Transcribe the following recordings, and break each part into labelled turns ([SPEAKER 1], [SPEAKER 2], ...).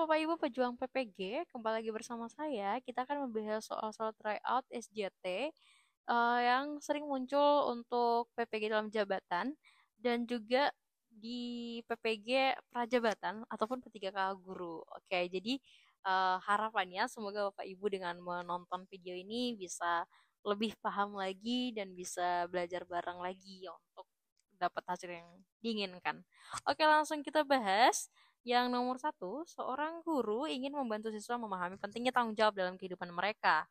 [SPEAKER 1] Bapak Ibu pejuang PPG, kembali lagi bersama saya. Kita akan membahas soal-soal tryout SJT yang sering muncul untuk PPG dalam jabatan dan juga di PPG prajabatan ataupun P3K guru. Oke, jadi harapannya semoga Bapak Ibu dengan menonton video ini bisa lebih paham lagi dan bisa belajar bareng lagi untuk dapat hasil yang diinginkan. Oke, langsung kita bahas. Yang nomor satu, seorang guru ingin membantu siswa memahami pentingnya tanggung jawab dalam kehidupan mereka.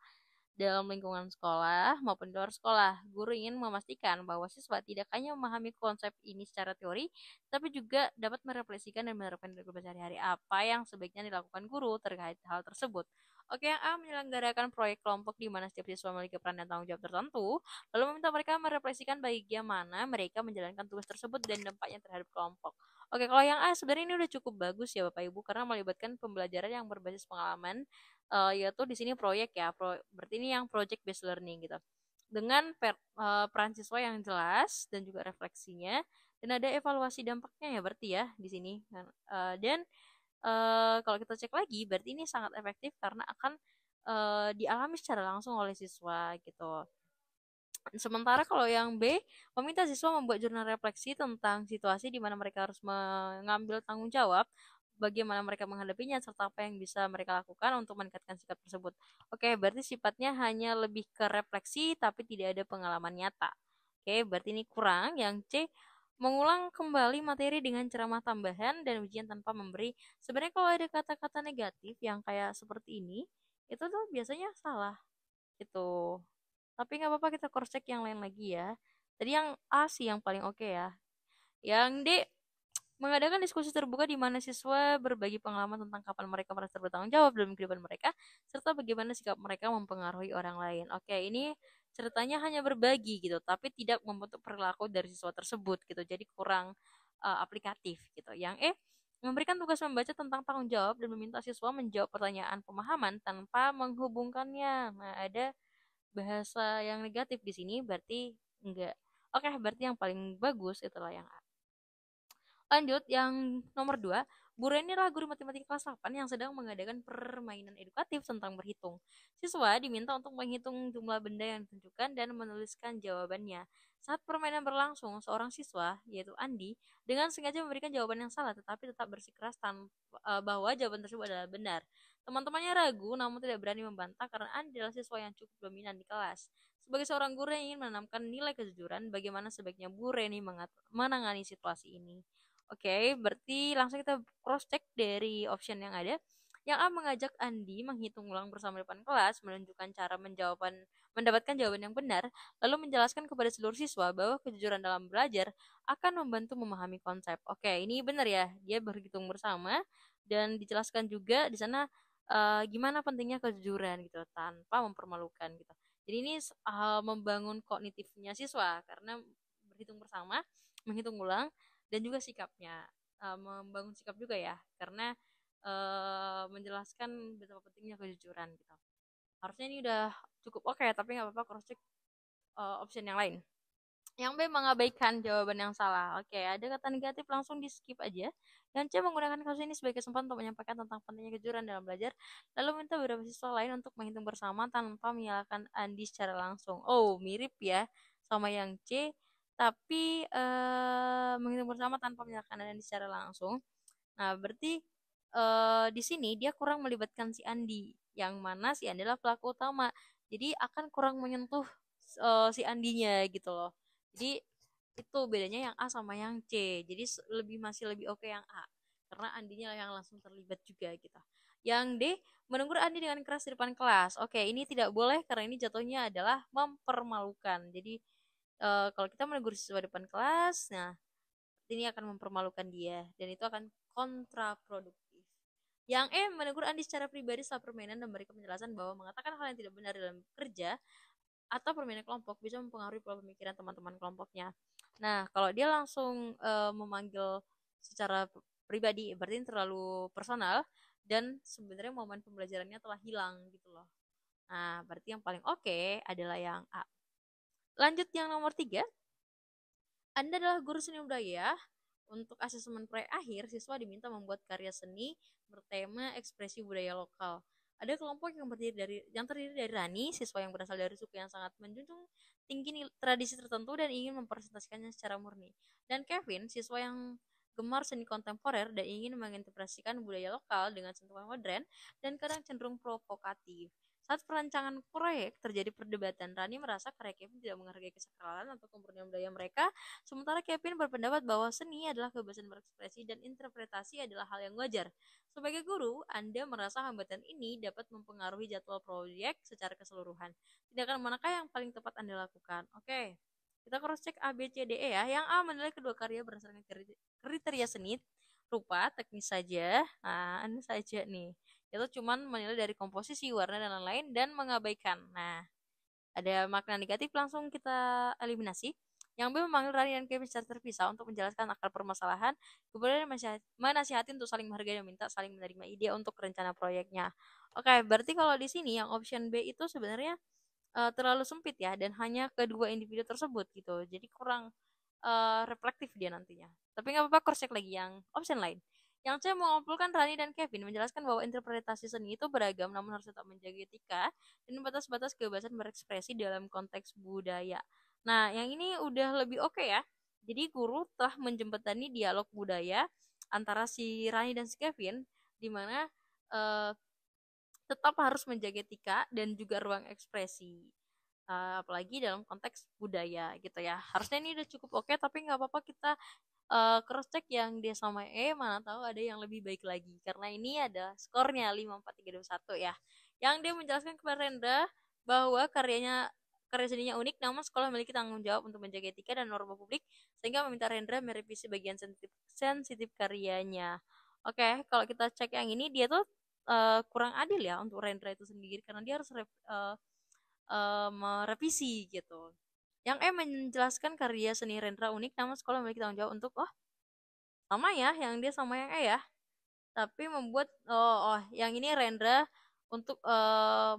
[SPEAKER 1] Dalam lingkungan sekolah maupun di luar sekolah, guru ingin memastikan bahwa siswa tidak hanya memahami konsep ini secara teori, tapi juga dapat merefleksikan dan menerapkan di kehidupan sehari-hari apa yang sebaiknya dilakukan guru terkait hal tersebut. Oke, yang A menyelenggarakan proyek kelompok di mana setiap siswa memiliki peran dan tanggung jawab tertentu, lalu meminta mereka merefleksikan bagaimana mereka menjalankan tugas tersebut dan dampaknya terhadap kelompok. Oke, kalau yang A sebenarnya ini udah cukup bagus ya Bapak Ibu karena melibatkan pembelajaran yang berbasis pengalaman, yaitu di sini proyek ya, berarti ini yang project based learning gitu. Dengan peran siswa yang jelas dan juga refleksinya dan ada evaluasi dampaknya ya berarti ya di sini. Dan kalau kita cek lagi berarti ini sangat efektif karena akan dialami secara langsung oleh siswa gitu. Sementara kalau yang B, meminta siswa membuat jurnal refleksi tentang situasi di mana mereka harus mengambil tanggung jawab, bagaimana mereka menghadapinya, serta apa yang bisa mereka lakukan untuk meningkatkan sikap tersebut. Oke, berarti sifatnya hanya lebih ke refleksi, tapi tidak ada pengalaman nyata. Oke, berarti ini kurang. Yang C, mengulang kembali materi dengan ceramah tambahan dan ujian tanpa memberi. Sebenarnya kalau ada kata-kata negatif yang kayak seperti ini, itu tuh biasanya salah gitu. Tapi nggak apa-apa kita cross check yang lain lagi ya. Tadi yang A sih yang paling oke ya. Yang D, mengadakan diskusi terbuka di mana siswa berbagi pengalaman tentang kapan mereka merasa bertanggung jawab dalam kehidupan mereka, serta bagaimana sikap mereka mempengaruhi orang lain. Oke, ini ceritanya hanya berbagi gitu, tapi tidak membentuk perilaku dari siswa tersebut gitu. Jadi kurang aplikatif gitu. Yang E, memberikan tugas membaca tentang tanggung jawab dan meminta siswa menjawab pertanyaan pemahaman tanpa menghubungkannya. Nah, ada bahasa yang negatif di sini berarti enggak. Oke, berarti yang paling bagus itulah yang A. Lanjut, yang nomor 2, Bu Reni adalah guru matematika kelas 8 yang sedang mengadakan permainan edukatif tentang berhitung. Siswa diminta untuk menghitung jumlah benda yang ditentukan dan menuliskan jawabannya. Saat permainan berlangsung, seorang siswa, yaitu Andi, dengan sengaja memberikan jawaban yang salah tetapi tetap bersikeras bahwa jawaban tersebut adalah benar. Teman-temannya ragu namun tidak berani membantah karena Andi adalah siswa yang cukup dominan di kelas. Sebagai seorang guru yang ingin menanamkan nilai kejujuran, bagaimana sebaiknya Bu Reni menangani situasi ini? Oke, berarti langsung kita cross check dari option yang ada. Yang A mengajak Andi menghitung ulang bersama depan kelas, menunjukkan cara mendapatkan jawaban yang benar, lalu menjelaskan kepada seluruh siswa bahwa kejujuran dalam belajar akan membantu memahami konsep. Oke, ini benar ya, dia berhitung bersama dan dijelaskan juga di sana gimana pentingnya kejujuran gitu tanpa mempermalukan gitu. Jadi ini membangun kognitifnya siswa karena berhitung bersama, menghitung ulang dan juga sikapnya, membangun sikap juga ya karena menjelaskan betapa pentingnya kejujuran gitu. Harusnya ini udah cukup oke, tapi nggak apa-apa cross check option yang lain. Yang B mengabaikan jawaban yang salah. Oke, ada kata negatif langsung di skip aja. Yang C menggunakan kasus ini sebagai kesempatan untuk menyampaikan tentang pentingnya kejujuran dalam belajar, lalu minta beberapa siswa lain untuk menghitung bersama tanpa menyalahkan Andi secara langsung. Oh, mirip ya sama yang C, tapi menghitung bersama tanpa menyalahkan Andi secara langsung. Nah, berarti di sini dia kurang melibatkan si Andi, yang mana si Andi adalah pelaku utama. Jadi akan kurang menyentuh si Andinya gitu loh. Jadi itu bedanya yang A sama yang C. Jadi masih lebih oke yang A karena Andinya yang langsung terlibat juga gitu. Yang D, menegur Andi dengan keras di depan kelas. Oke, ini tidak boleh karena ini jatuhnya adalah mempermalukan. Jadi kalau kita menegur siswa depan kelas, nah ini akan mempermalukan dia dan itu akan kontraproduktif. Yang E, menegur Andi secara pribadi setelah permainan dan memberikan penjelasan bahwa mengatakan hal yang tidak benar dalam kerja atau permainan kelompok bisa mempengaruhi pola pemikiran teman-teman kelompoknya. Nah, kalau dia langsung memanggil secara pribadi, berarti ini terlalu personal dan sebenarnya momen pembelajarannya telah hilang gitu loh. Nah, berarti yang paling oke adalah yang A. Lanjut yang nomor 3, Anda adalah guru seni budaya Untuk asesmen proyek akhir, siswa diminta membuat karya seni bertema ekspresi budaya lokal. Ada kelompok yang terdiri dari Rani, siswa yang berasal dari suku yang sangat menjunjung tinggi tradisi tertentu dan ingin mempresentasikannya secara murni. Dan Kevin, siswa yang gemar seni kontemporer dan ingin menginterpretasikan budaya lokal dengan sentuhan modern dan kadang cenderung provokatif. Saat perancangan proyek terjadi perdebatan, Rani merasa karya Kevin tidak menghargai kesakralan atau kemurnian budaya mereka, sementara Kevin berpendapat bahwa seni adalah kebebasan berekspresi dan interpretasi adalah hal yang wajar. Sebagai guru, Anda merasa hambatan ini dapat mempengaruhi jadwal proyek secara keseluruhan. Tindakan manakah yang paling tepat Anda lakukan? Oke, kita cross check A, B, C, D, E ya. Yang A menilai kedua karya berdasarkan kriteria seni, rupa, teknis saja. Nah, ini saja nih. Itu cuman menilai dari komposisi, warna, dan lain-lain, dan mengabaikan. Nah, ada makna negatif langsung kita eliminasi. Yang B memanggil Rani dan Kevin secara terpisah untuk menjelaskan akar permasalahan, kemudian menasihati untuk saling menghargai dan minta saling menerima ide untuk rencana proyeknya. Oke, berarti kalau di sini yang option B itu sebenarnya terlalu sempit ya dan hanya kedua individu tersebut gitu. Jadi kurang reflektif dia nantinya. Tapi nggak apa-apa, cross check lagi yang option lain. Yang C mengumpulkan Rani dan Kevin menjelaskan bahwa interpretasi seni itu beragam namun harus tetap menjaga etika dan batas-batas kebebasan berekspresi dalam konteks budaya. Nah, yang ini udah lebih oke ya. Jadi guru telah menjembatani dialog budaya antara si Rani dan si Kevin di mana eh, tetap harus menjaga etika dan juga ruang ekspresi. Apalagi dalam konteks budaya gitu ya. Harusnya ini udah cukup oke, tapi nggak apa-apa kita cross check yang D sama E, mana tahu ada yang lebih baik lagi. Karena ini ada skornya 5, 4, 3, 2, 1 ya. Yang dia menjelaskan kepada Rendra bahwa karya seninya unik, namun sekolah memiliki tanggung jawab untuk menjaga etika dan norma publik, sehingga meminta Rendra merevisi bagian sensitif karyanya. Oke, kalau kita cek yang ini, dia tuh kurang adil ya untuk Rendra itu sendiri, karena dia harus merevisi gitu. Yang E menjelaskan karya seni Rendra unik, namun sekolah memiliki tanggung jawab untuk, oh sama ya, yang dia sama yang E ya, tapi membuat yang ini Rendra untuk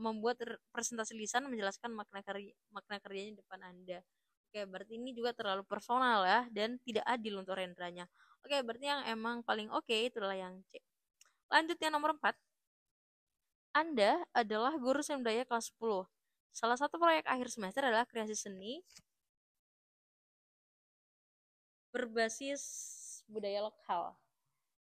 [SPEAKER 1] membuat presentasi lisan menjelaskan makna karyanya di depan Anda. Oke, berarti ini juga terlalu personal ya dan tidak adil untuk Rendranya. Oke, berarti yang emang paling oke itulah yang C. Lanjut yang nomor 4. Anda adalah guru seni budaya kelas 10. Salah satu proyek akhir semester adalah kreasi seni berbasis budaya lokal.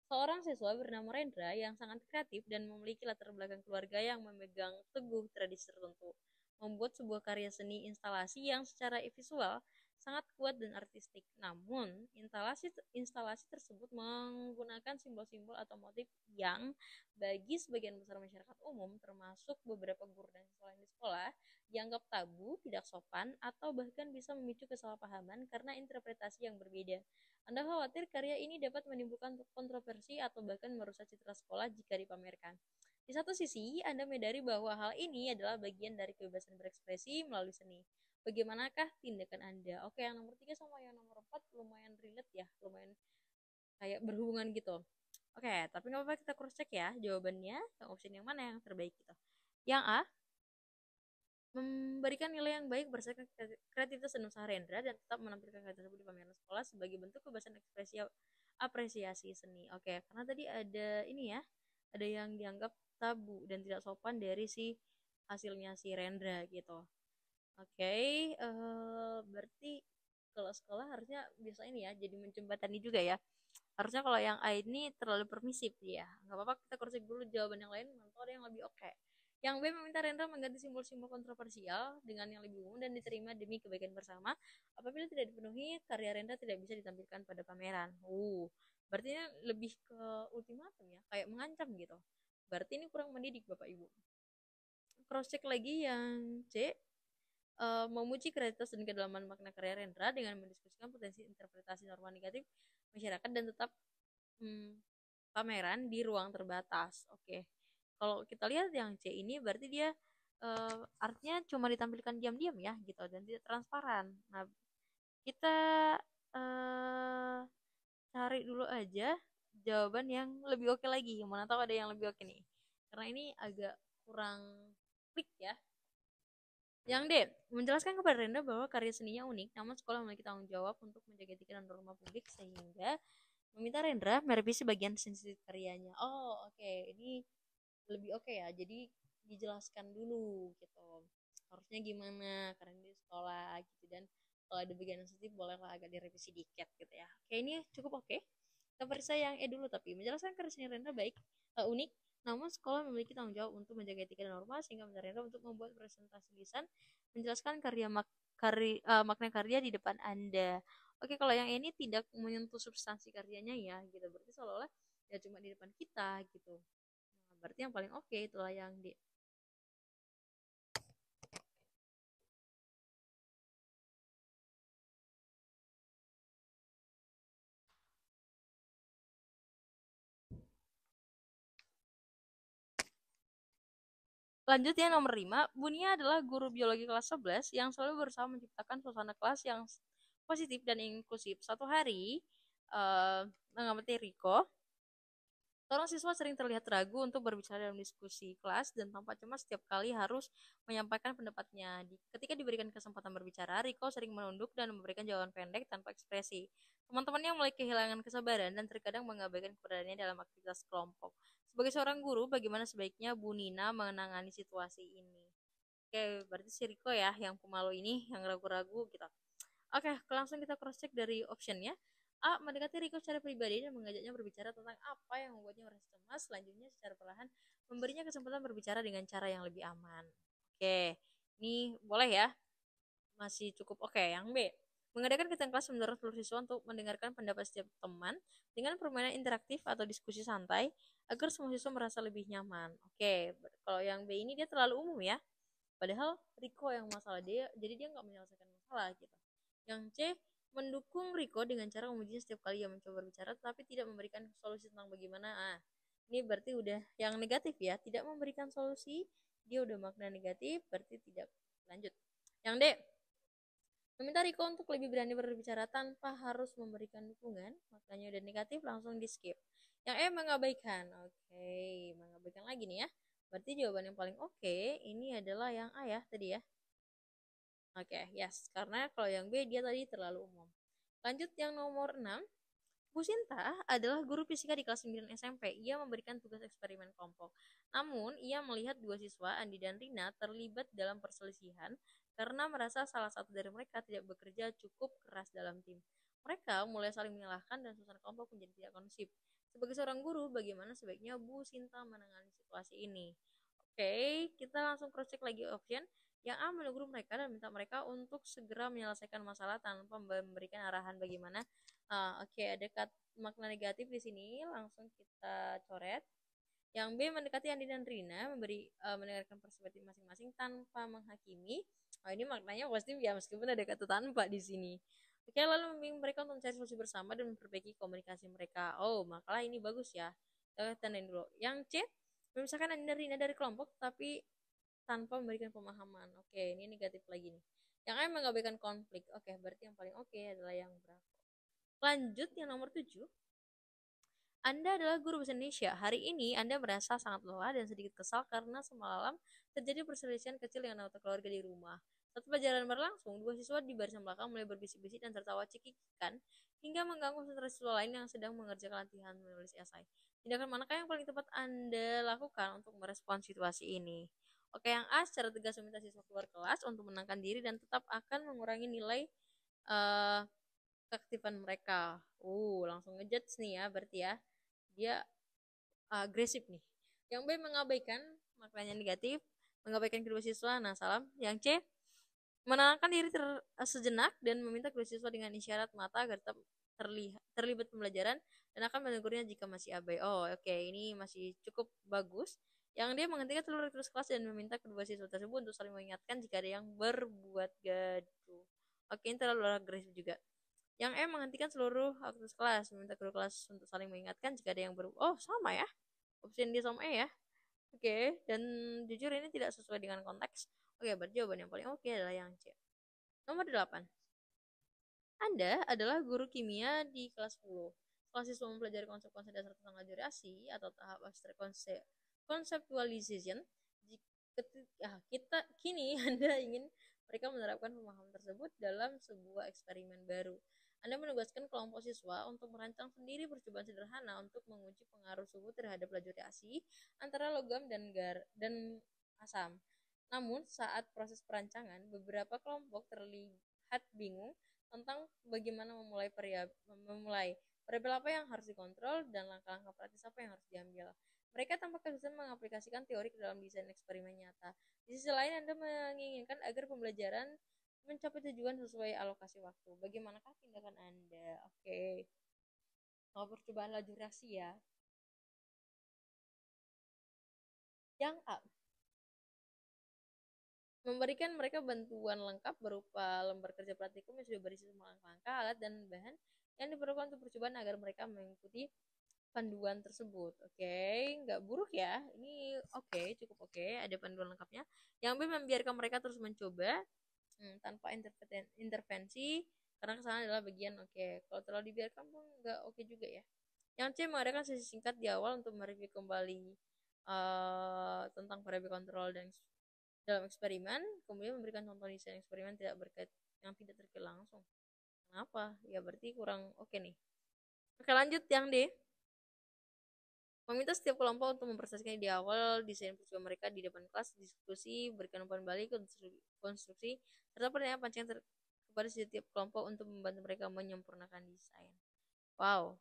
[SPEAKER 1] Seorang siswa bernama Rendra yang sangat kreatif dan memiliki latar belakang keluarga yang memegang teguh tradisi tertentu, membuat sebuah karya seni instalasi yang secara visual sangat kuat dan artistik. Namun, instalasi tersebut menggunakan simbol-simbol atau motif yang bagi sebagian besar masyarakat umum, termasuk beberapa guru dan siswa di sekolah, dianggap tabu, tidak sopan, atau bahkan bisa memicu kesalahpahaman karena interpretasi yang berbeda. Anda khawatir karya ini dapat menimbulkan kontroversi atau bahkan merusak citra sekolah jika dipamerkan. Di satu sisi, Anda menyadari bahwa hal ini adalah bagian dari kebebasan berekspresi melalui seni. Bagaimanakah tindakan Anda? Oke, yang nomor 3 sama yang nomor 4 lumayan relate ya, lumayan kayak berhubungan gitu. Oke, tapi nggak apa-apa, kita cross check ya jawabannya, yang option yang mana yang terbaik gitu. Yang A, memberikan nilai yang baik berdasarkan kreativitas dan usaha Rendra dan tetap menampilkan karya tersebut di pameran sekolah sebagai bentuk kebebasan ekspresi apresiasi seni. Oke, karena tadi ada ini ya, ada yang dianggap tabu dan tidak sopan dari si hasilnya si Rendra gitu. Oke, berarti kalau sekolah harusnya bisa ini ya, jadi menjembatani juga ya. Harusnya kalau yang A ini terlalu permisif ya. Nggak apa-apa, kita koreksi dulu jawaban yang lain, nanti ada yang lebih oke. Yang B meminta Rendra mengganti simbol-simbol kontroversial dengan yang lebih umum dan diterima demi kebaikan bersama. Apabila tidak dipenuhi, karya Rendra tidak bisa ditampilkan pada pameran. Berarti ini lebih ke ultimatum ya, kayak mengancam gitu. Berarti ini kurang mendidik Bapak Ibu. Cross check lagi yang C, memuji kreativitas dan kedalaman makna karya Rendra dengan mendiskusikan potensi interpretasi norma negatif masyarakat dan tetap pameran di ruang terbatas. Oke, kalau kita lihat yang C ini berarti dia artinya cuma ditampilkan diam-diam ya gitu dan tidak transparan. Nah, kita uh, cari dulu aja jawaban yang lebih oke lagi. Mana tahu ada yang lebih oke nih. Karena ini agak kurang klik ya. Yang D, menjelaskan kepada Renda bahwa karya seninya unik, namun sekolah memiliki tanggung jawab untuk menjaga etika dan norma publik sehingga Meminta Rendra merevisi bagian sensitif karyanya. Oh, oke. Ini lebih oke ya. Jadi dijelaskan dulu gitu. Harusnya gimana karena di sekolah gitu, dan kalau ada bagian sensitif bolehlah agak direvisi dikit gitu ya. Oke, ini cukup oke. Kita periksa yang dulu, tapi menjelaskan karyanya Rendra baik, unik, namun sekolah memiliki tanggung jawab untuk menjaga etika dan norma sehingga meminta Rendra untuk membuat presentasi lisan menjelaskan makna karya di depan Anda. Oke, kalau yang ini tidak menyentuh substansi karyanya ya, gitu. Berarti seolah-olah ya cuma di depan kita gitu. Nah, berarti yang paling oke itulah yang di. Lanjut yang nomor 5, Bunia adalah guru biologi kelas 11 yang selalu berusaha menciptakan suasana kelas yang positif dan inklusif. Satu hari, mengamati Riko, seorang siswa sering terlihat ragu untuk berbicara dalam diskusi kelas dan tampak cemas setiap kali harus menyampaikan pendapatnya. Ketika diberikan kesempatan berbicara, Riko sering menunduk dan memberikan jawaban pendek tanpa ekspresi. Teman-temannya mulai kehilangan kesabaran dan terkadang mengabaikan keberadaannya dalam aktivitas kelompok. Sebagai seorang guru, bagaimana sebaiknya Bu Nina menangani situasi ini? Oke, berarti si Riko ya yang pemalu ini, yang ragu-ragu gitu. Oke, langsung kita cross check dari optionnya. A. Mendekati Riko secara pribadi dan mengajaknya berbicara tentang apa yang membuatnya merasa cemas. Selanjutnya secara perlahan memberinya kesempatan berbicara dengan cara yang lebih aman. Oke, ini boleh ya. Masih cukup oke. Yang B. Mengadakan kegiatan kelas mendorong seluruh siswa untuk mendengarkan pendapat setiap teman dengan permainan interaktif atau diskusi santai agar semua siswa merasa lebih nyaman. Oke, kalau yang B ini dia terlalu umum ya. Padahal Riko yang masalah dia, jadi dia nggak menyelesaikan masalah gitu. Yang C, mendukung Riko dengan cara memuji setiap kali ia mencoba berbicara, tapi tidak memberikan solusi tentang bagaimana. Ini berarti udah yang negatif ya, tidak memberikan solusi, dia udah makna negatif, berarti tidak lanjut. Yang D, meminta Riko untuk lebih berani berbicara tanpa harus memberikan dukungan, maknanya udah negatif, langsung di skip. Yang E, mengabaikan. Oke, mengabaikan lagi nih ya. Berarti jawaban yang paling oke ini adalah yang A ya tadi ya. Oke, yes. Karena kalau yang B dia tadi terlalu umum. Lanjut yang nomor 6. Bu Sinta adalah guru fisika di kelas 9 SMP. Ia memberikan tugas eksperimen kelompok. Namun, ia melihat dua siswa, Andi dan Rina, terlibat dalam perselisihan karena merasa salah satu dari mereka tidak bekerja cukup keras dalam tim. Mereka mulai saling menyalahkan dan suasana kelompok menjadi tidak kondusif. Sebagai seorang guru, bagaimana sebaiknya Bu Sinta menangani situasi ini? Oke, kita langsung cross check lagi option. Yang A, menegur mereka dan minta mereka untuk segera menyelesaikan masalah tanpa memberikan arahan bagaimana. Oke, ada makna negatif di sini, langsung kita coret. Yang B, mendekati Andi dan Rina, mendengarkan perspektif masing-masing tanpa menghakimi. Ini maknanya positif ya, meskipun ada kata tanpa di sini. Oke, lalu membimbing mereka untuk mencari solusi bersama dan memperbaiki komunikasi mereka. Oh, makalah ini bagus ya. Kita tandain dulu. Yang C, memisahkan Andi dan Rina dari kelompok, tapi tanpa memberikan pemahaman. Oke, ini negatif lagi nih. Yang A, mengabaikan konflik. Oke, berarti yang paling oke adalah yang berapa? Lanjut yang nomor 7. Anda adalah guru bahasa Indonesia. Hari ini Anda merasa sangat lelah dan sedikit kesal karena semalam terjadi perselisihan kecil dengan anggota keluarga di rumah. Saat pelajaran berlangsung, dua siswa di barisan belakang mulai berbisik-bisik dan tertawa cekikikan hingga mengganggu konsentrasi siswa lain yang sedang mengerjakan latihan menulis esai. Tindakan manakah yang paling tepat Anda lakukan untuk merespons situasi ini? Oke, yang A, secara tegas meminta siswa keluar kelas untuk menenangkan diri dan tetap akan mengurangi nilai uh, keaktifan mereka. Langsung ngejudge nih ya, berarti ya. Dia agresif nih. Yang B, mengabaikan, maknanya negatif, mengabaikan kedua siswa. Nah, salam. Yang C, menenangkan diri sejenak dan meminta kedua siswa dengan isyarat mata agar tetap terlibat pembelajaran dan akan menegurnya jika masih abai. Oke, ini masih cukup bagus. Yang dia menghentikan seluruh aktivitas kelas dan meminta kedua siswa tersebut untuk saling mengingatkan jika ada yang berbuat gaduh. Oke, ini terlalu agresif juga. Yang E, menghentikan seluruh aktivitas kelas, meminta kedua kelas untuk saling mengingatkan jika ada yang sama ya. Opsi D sama E ya. Oke, dan jujur ini tidak sesuai dengan konteks. Oke, berarti jawaban yang paling oke adalah yang C. Nomor 8. Anda adalah guru kimia di kelas 10. Setelah siswa mempelajari konsep-konsep dasar tentang algebrasi atau tahap abstrak conceptualization, kita kini Anda ingin mereka menerapkan pemahaman tersebut dalam sebuah eksperimen baru. Anda menugaskan kelompok siswa untuk merancang sendiri percobaan sederhana untuk menguji pengaruh suhu terhadap laju reaksi antara logam dan asam. Namun, saat proses perancangan, beberapa kelompok terlihat bingung tentang bagaimana memulai variabel apa yang harus dikontrol dan langkah-langkah praktis apa yang harus diambil. Mereka tampak kesulitan mengaplikasikan teori ke dalam desain eksperimen nyata. Di sisi lain, Anda menginginkan agar pembelajaran mencapai tujuan sesuai alokasi waktu. Bagaimanakah tindakan Anda? Oke, kalau percobaan laju reaksi ya. Yang A, memberikan mereka bantuan lengkap berupa lembar kerja praktikum yang sudah berisi semua langkah-langkah, alat, dan bahan yang diperlukan untuk percobaan agar mereka mengikuti panduan tersebut. Oke, nggak buruk ya. Ini oke, cukup oke. Ada panduan lengkapnya. Yang B, membiarkan mereka terus mencoba tanpa intervensi karena kesalahan adalah bagian oke. Kalau terlalu dibiarkan pun nggak oke juga ya. Yang C, mengadakan sesi singkat di awal untuk mereview kembali tentang variabel kontrol dan dalam eksperimen, kemudian memberikan contoh desain eksperimen yang tidak terkait langsung. Kenapa? Ya berarti kurang oke nih. Oke, lanjut yang D. Meminta setiap kelompok untuk mempresentasikan di awal desain percobaan mereka di depan kelas, diskusi, berikan umpan balik, konstruksi, serta pertanyaan pancingan kepada setiap kelompok untuk membantu mereka menyempurnakan desain. Wow,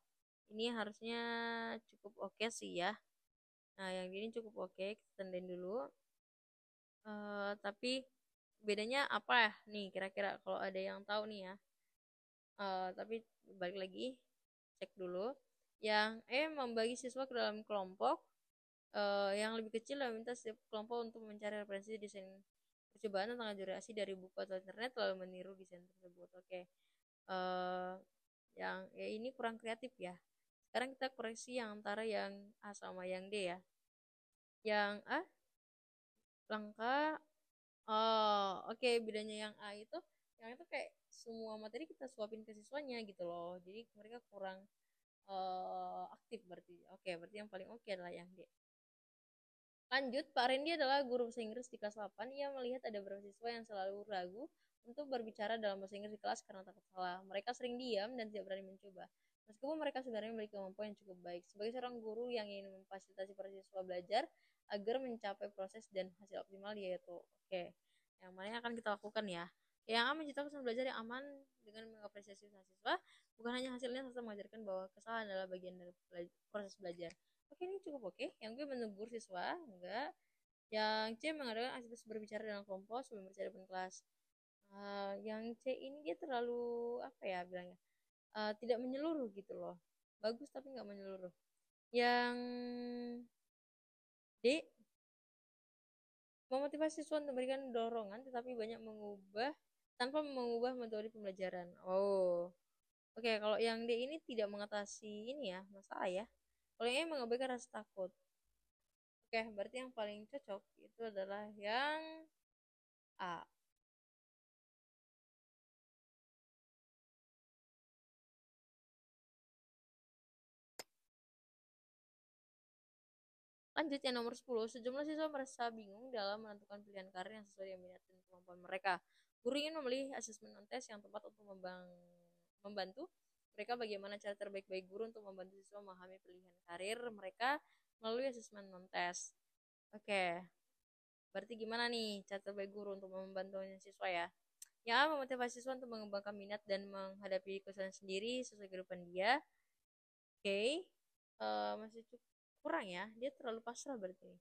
[SPEAKER 1] ini harusnya cukup oke sih ya. Nah, yang ini cukup oke, kita tandain dulu. Tapi bedanya apa ya nih kira-kira kalau ada yang tahu nih ya. Tapi balik lagi, cek dulu. Yang membagi siswa ke dalam kelompok yang lebih kecil dan minta setiap kelompok untuk mencari referensi desain percobaan tentang durasi dari buku atau internet lalu meniru desain tersebut. Oke. Yang ya ini kurang kreatif ya. Sekarang kita koreksi yang antara yang A sama yang D ya. Yang A langkah oke, bedanya yang itu kayak semua materi kita suapin ke siswanya gitu loh. Jadi mereka kurang aktif berarti. Oke, berarti yang paling oke adalah yang D. Lanjut, Pak Randy adalah guru bahasa Inggris di kelas 8. Ia melihat ada beberapa siswa yang selalu ragu untuk berbicara dalam bahasa Inggris di kelas karena takut salah. Mereka sering diam dan tidak berani mencoba. Meskipun mereka sebenarnya memiliki kemampuan yang cukup baik. Sebagai seorang guru yang ingin memfasilitasi para siswa belajar agar mencapai proses dan hasil optimal yaitu oke. Yang mana yang akan kita lakukan ya? Yang akan menciptakan suasana belajar yang aman dengan mengapresiasi siswa, bukan hanya hasilnya serta mengajarkan bahwa kesalahan adalah bagian dari proses belajar. Oke, ini cukup oke. Yang gue menegur siswa, enggak. Yang C mengadakan aktivitas berbicara dalam kelompok sebelum berbicara di kelas. Yang C ini dia terlalu apa ya bilangnya? Tidak menyeluruh gitu loh. Bagus tapi nggak menyeluruh. Yang D memotivasi siswa untuk memberikan dorongan tetapi banyak mengubah tanpa mengubah metode pembelajaran. Oh, oke. Kalau yang D ini tidak mengatasi ini ya masalah ya. Kalau yang E mengabaikan rasa takut. Oke, berarti yang paling cocok itu adalah yang A. Lanjut yang nomor 10, sejumlah siswa merasa bingung dalam menentukan pilihan karir yang sesuai dengan minat dan kemampuan mereka. Guru ingin memilih asesmen non-tes yang tepat untuk membantu mereka bagaimana cara terbaik bagi guru untuk membantu siswa memahami pilihan karir mereka melalui asesmen non-tes. Oke, berarti gimana nih cara terbaik guru untuk membantu siswa ya? Yang A, memotivasi siswa untuk mengembangkan minat dan menghadapi kesulitan sendiri sesuai kehidupan dia. Oke, masih cukup kurang ya, dia terlalu pasrah berarti.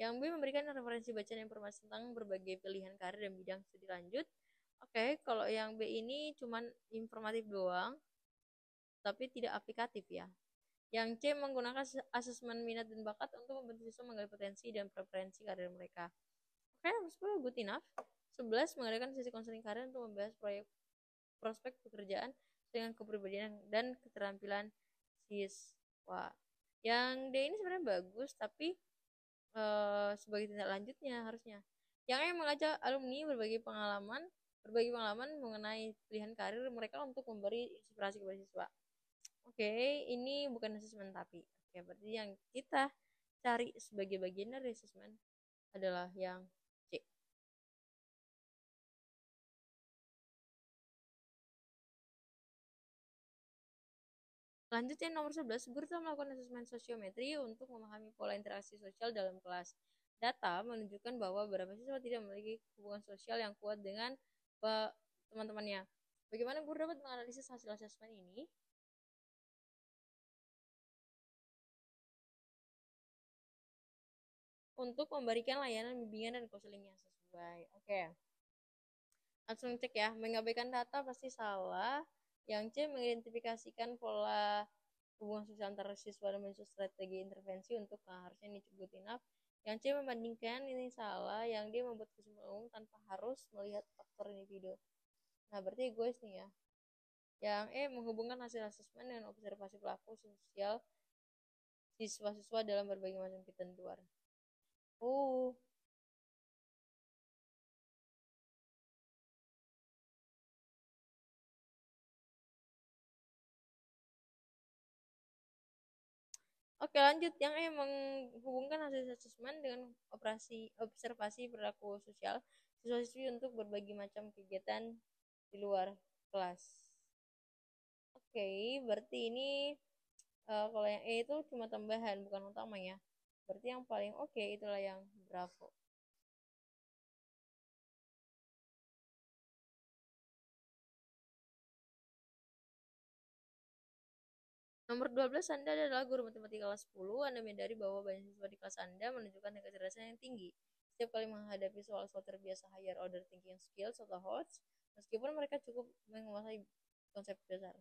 [SPEAKER 1] Yang B, memberikan referensi bacaan informasi tentang berbagai pilihan karir dan bidang studi lanjut. Oke, kalau yang B ini cuman informatif doang, tapi tidak aplikatif ya. Yang C, menggunakan asesmen minat dan bakat untuk membantu siswa menggali potensi dan preferensi karir mereka. Oke, nomor 10 good enough. 11, mengadakan sesi konseling karir untuk membahas prospek pekerjaan dengan kepribadian dan keterampilan siswa. Yang D ini sebenarnya bagus, tapi sebagai tindak lanjutnya harusnya. Yang E mengajak alumni berbagi pengalaman mengenai pilihan karir mereka untuk memberi inspirasi kepada siswa. Oke, ini bukan asesmen tapi. Oke, berarti yang kita cari sebagai bagian dari asesmen adalah yang C. Lanjut yang nomor 11, guru telah melakukan asesmen sosiometri untuk memahami pola interaksi sosial dalam kelas. Data menunjukkan bahwa beberapa siswa tidak memiliki hubungan sosial yang kuat dengan teman-temannya. Bagaimana guru dapat menganalisis hasil asesmen ini? Untuk memberikan layanan bimbingan dan konseling yang sesuai. Oke. Langsung cek ya, mengabaikan data pasti salah. Yang C, mengidentifikasikan pola hubungan sosial antara siswa dan menyusun strategi intervensi untuk harusnya ini good enough. Yang C, membandingkan ini salah. Yang D, membuat kesimpulan umum tanpa harus melihat faktor individu. Nah, berarti egois nih ya. Yang E, menghubungkan hasil asesmen dengan observasi pelaku sosial siswa-siswa dalam berbagai macam ketentuan. Oh, oke, lanjut. Yang E, menghubungkan hasil asesmen dengan observasi perilaku sosial siswa-siswi untuk berbagai macam kegiatan di luar kelas. Oke, berarti ini kalau yang E itu cuma tambahan, bukan utama ya. Berarti yang paling oke itulah yang Bravo. Nomor 12, Anda adalah guru matematika kelas 10. Anda menyadari bahwa banyak siswa di kelas Anda menunjukkan tingkat kecerdasan yang tinggi. Setiap kali menghadapi soal-soal terbiasa higher order thinking skills atau HOTS, meskipun mereka cukup menguasai konsep dasar.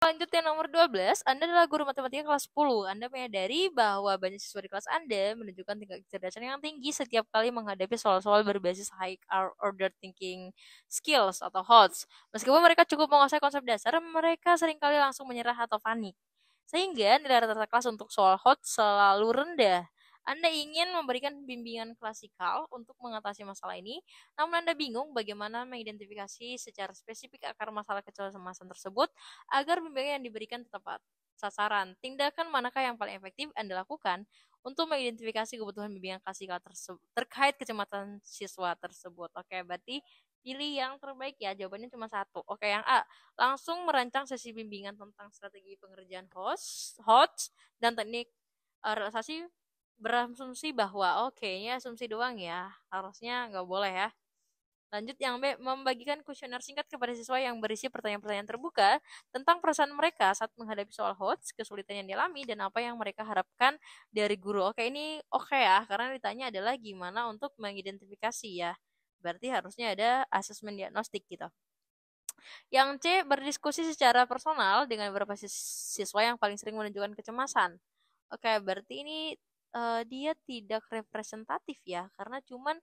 [SPEAKER 1] Lanjut yang nomor 12, Anda adalah guru matematika kelas 10. Anda menyadari bahwa banyak siswa di kelas Anda menunjukkan tingkat kecerdasan yang tinggi setiap kali menghadapi soal-soal berbasis high order thinking skills atau HOTS. Meskipun mereka cukup menguasai konsep dasar, mereka seringkali langsung menyerah atau panik. Sehingga nilai rata-rata kelas untuk soal HOTS selalu rendah. Anda ingin memberikan bimbingan klasikal untuk mengatasi masalah ini, namun Anda bingung bagaimana mengidentifikasi secara spesifik akar masalah kecemasan tersebut agar bimbingan yang diberikan tepat sasaran. Tindakan manakah yang paling efektif Anda lakukan untuk mengidentifikasi kebutuhan bimbingan klasikal terkait kecemasan siswa tersebut? Oke, berarti pilih yang terbaik ya. Jawabannya cuma satu. Oke, yang A, langsung merancang sesi bimbingan tentang strategi pengerjaan HOTS dan teknik relaksasi, berasumsi bahwa oke, ini asumsi doang ya. Harusnya nggak boleh ya. Lanjut yang B, membagikan kuesioner singkat kepada siswa yang berisi pertanyaan-pertanyaan terbuka tentang perasaan mereka saat menghadapi soal HOTS, kesulitan yang dialami, dan apa yang mereka harapkan dari guru. Oke, ini oke ya, karena ditanya adalah gimana untuk mengidentifikasi ya. Berarti harusnya ada asesmen diagnostik gitu. Yang C, berdiskusi secara personal dengan beberapa siswa yang paling sering menunjukkan kecemasan. Oke, berarti ini dia tidak representatif ya, karena cuman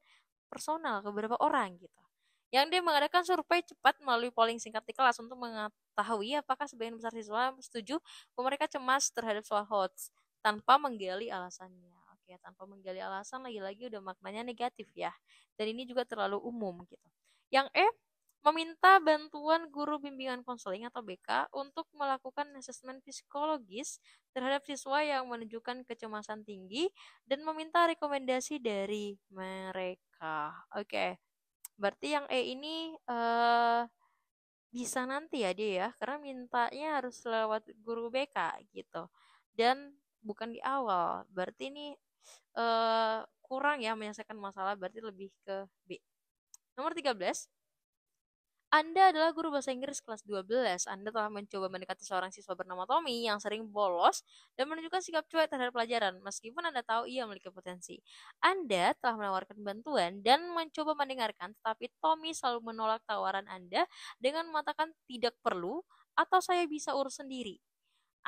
[SPEAKER 1] personal ke beberapa orang gitu. Yang dia mengadakan survei cepat melalui polling singkat di kelas untuk mengetahui apakah sebagian besar siswa setuju bahwa mereka cemas terhadap soal HOTS tanpa menggali alasannya. Oke, tanpa menggali alasan lagi-lagi udah maknanya negatif ya. Dan ini juga terlalu umum gitu. Yang E, meminta bantuan guru bimbingan konseling atau BK untuk melakukan asesmen psikologis terhadap siswa yang menunjukkan kecemasan tinggi dan meminta rekomendasi dari mereka. Oke, berarti yang E ini bisa nanti ya dia ya, karena mintanya harus lewat guru BK gitu. Dan bukan di awal. Berarti ini kurang ya menyelesaikan masalah, berarti lebih ke B. Nomor 13, anda adalah guru bahasa Inggris kelas 12. Anda telah mencoba mendekati seorang siswa bernama Tommy yang sering bolos dan menunjukkan sikap cuek terhadap pelajaran, meskipun Anda tahu ia memiliki potensi. Anda telah menawarkan bantuan dan mencoba mendengarkan, tetapi Tommy selalu menolak tawaran Anda dengan mengatakan tidak perlu atau saya bisa urus sendiri.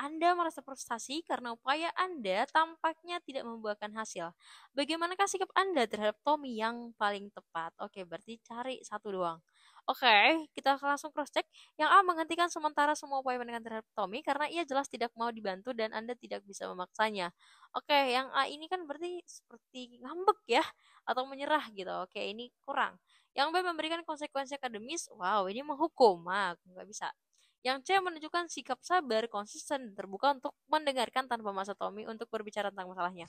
[SPEAKER 1] Anda merasa frustasi karena upaya Anda tampaknya tidak membuahkan hasil. Bagaimanakah sikap Anda terhadap Tommy yang paling tepat? Oke, berarti cari satu doang. Oke, kita langsung cross check. Yang A, menghentikan sementara semua upaya pendekatan terhadap Tommy karena ia jelas tidak mau dibantu dan Anda tidak bisa memaksanya. Oke, yang A ini kan berarti seperti ngambek ya, atau menyerah gitu. Oke, ini kurang. Yang B memberikan konsekuensi akademis, wow ini menghukum, nggak bisa. Yang C menunjukkan sikap sabar, konsisten, dan terbuka untuk mendengarkan tanpa masa Tommy untuk berbicara tentang masalahnya.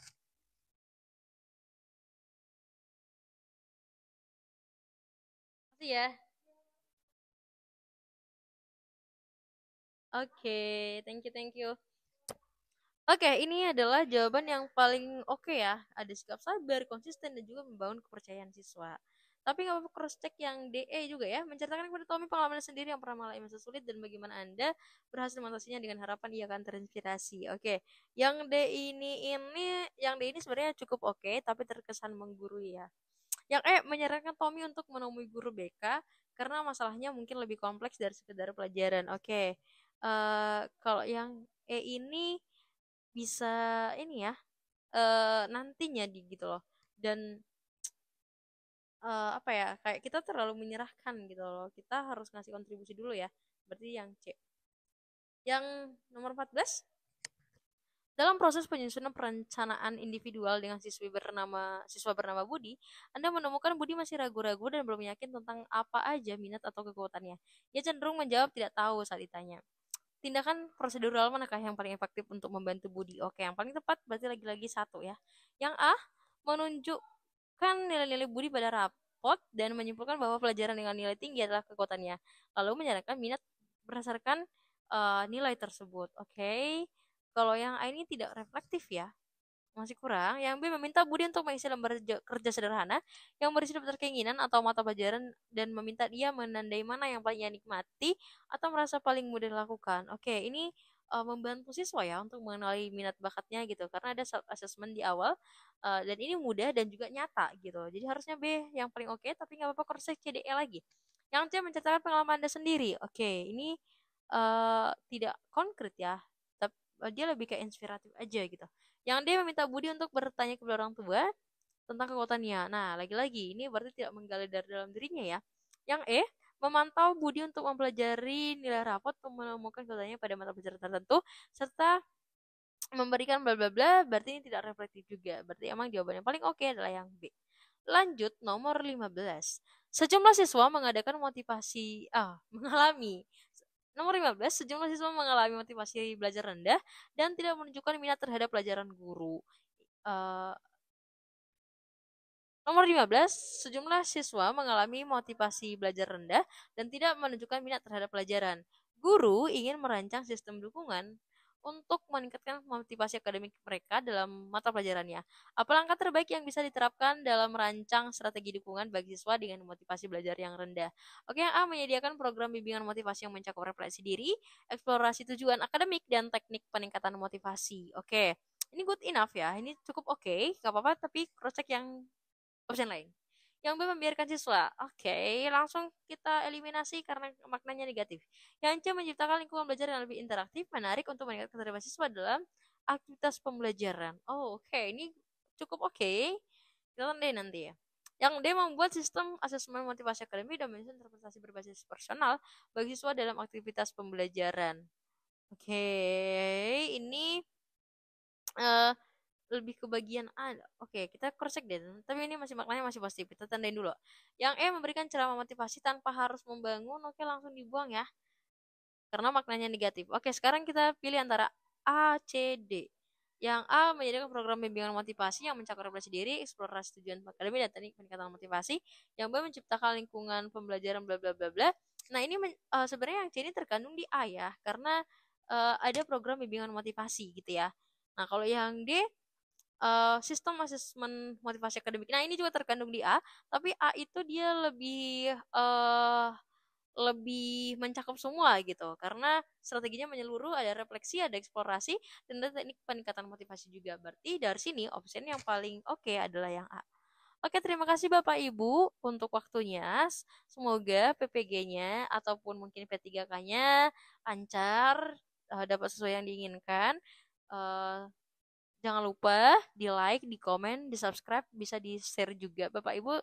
[SPEAKER 1] Makasih ya. Oke, thank you, thank you. Oke, ini adalah jawaban yang paling oke ya. Ada sikap sabar, konsisten, dan juga membangun kepercayaan siswa. Tapi nggak apa-apa cross check yang DE juga ya, menceritakan kepada Tommy pengalaman sendiri yang pernah mengalami masa sulit dan bagaimana Anda berhasil mengatasinya dengan harapan ia akan terinspirasi. Oke, yang D ini sebenarnya cukup oke, tapi terkesan menggurui ya. Yang menyarankan Tommy untuk menemui guru BK karena masalahnya mungkin lebih kompleks dari sekedar pelajaran. Oke, kalau yang ini bisa ini ya nantinya gitu loh dan apa ya kayak kita terlalu menyerahkan gitu loh kita harus ngasih kontribusi dulu ya berarti yang C yang nomor 14 dalam proses penyusunan perencanaan individual dengan siswa bernama Budi, Anda menemukan Budi masih ragu-ragu dan belum yakin tentang apa aja minat atau kekuatannya. Ia cenderung menjawab tidak tahu saat ditanya. Tindakan prosedural manakah yang paling efektif untuk membantu Budi? Oke, yang paling tepat berarti lagi-lagi satu ya. Yang A, menunjukkan nilai-nilai Budi pada rapot dan menyimpulkan bahwa pelajaran dengan nilai tinggi adalah kekuatannya. Lalu menyarankan minat berdasarkan nilai tersebut. Oke, kalau yang A ini tidak reflektif ya, masih kurang. Yang B meminta Budi untuk mengisi lembar kerja sederhana yang berisi daftar keinginan atau mata pelajaran dan meminta dia menandai mana yang paling ia nikmati atau merasa paling mudah dilakukan. Oke, ini membantu siswa ya untuk mengenali minat bakatnya gitu karena ada self assessment di awal dan ini mudah dan juga nyata gitu. Jadi harusnya B yang paling oke tapi nggak apa-apa cross check CDE lagi. Yang C menceritakan pengalaman Anda sendiri. Oke, ini tidak konkret ya. Tapi dia lebih kayak inspiratif aja gitu. Yang D meminta Budi untuk bertanya kepada orang tua tentang kekuatannya. Nah, lagi-lagi ini berarti tidak menggali dari dalam dirinya ya. Yang E memantau Budi untuk mempelajari nilai rapot untuk menemukan kekuatannya pada mata pelajaran tertentu serta memberikan bla bla bla berarti ini tidak reflektif juga. Berarti emang jawaban yang paling oke adalah yang B. Lanjut nomor 15. Sejumlah siswa mengadakan mengalami Nomor 15, sejumlah siswa mengalami motivasi belajar rendah dan tidak menunjukkan minat terhadap pelajaran guru. Uh, Nomor 15, sejumlah siswa mengalami motivasi belajar rendah dan tidak menunjukkan minat terhadap pelajaran. Guru ingin merancang sistem dukungan untuk meningkatkan motivasi akademik mereka dalam mata pelajarannya. Apa langkah terbaik yang bisa diterapkan dalam merancang strategi dukungan bagi siswa dengan motivasi belajar yang rendah? Oke, yang A menyediakan program bimbingan motivasi yang mencakup refleksi diri, eksplorasi tujuan akademik, dan teknik peningkatan motivasi. Oke, ini good enough ya, ini cukup oke, gak apa-apa, tapi cross check yang option lain. Yang B membiarkan siswa. Oke, langsung kita eliminasi karena maknanya negatif. Yang C menciptakan lingkungan belajar yang lebih interaktif, menarik untuk meningkatkan keterlibatan siswa dalam aktivitas pembelajaran. Oh, oke, ini cukup oke. Kita deh nanti ya. Yang D membuat sistem asesmen motivasi akademik dan interpretasi berbasis personal bagi siswa dalam aktivitas pembelajaran. Oke, ini uh, lebih ke bagian A. Oke, kita cross check deh. Tapi ini masih maknanya masih positif. Kita tandain dulu. Yang E memberikan ceramah motivasi tanpa harus membangun. Oke, langsung dibuang ya. Karena maknanya negatif. Oke, sekarang kita pilih antara A, C, D. Yang A menyediakan program bimbingan motivasi yang mencakup refleksi diri, eksplorasi tujuan akademi dan teknik peningkatan motivasi. Yang B menciptakan lingkungan pembelajaran bla bla bla bla. Nah, ini sebenarnya yang C ini terkandung di A ya, karena ada program bimbingan motivasi gitu ya. Nah, kalau yang D sistem asesmen motivasi akademik. Nah, ini juga terkandung di A, tapi A itu dia lebih mencakup semua gitu. Karena strateginya menyeluruh, ada refleksi, ada eksplorasi, dan ada teknik peningkatan motivasi juga. Berarti dari sini option yang paling oke adalah yang A. Oke, terima kasih Bapak Ibu untuk waktunya. Semoga PPG-nya ataupun mungkin P3K-nya lancar, dapat sesuai yang diinginkan. Eh, Jangan lupa di like, di komen, di subscribe, bisa di share juga. Bapak Ibu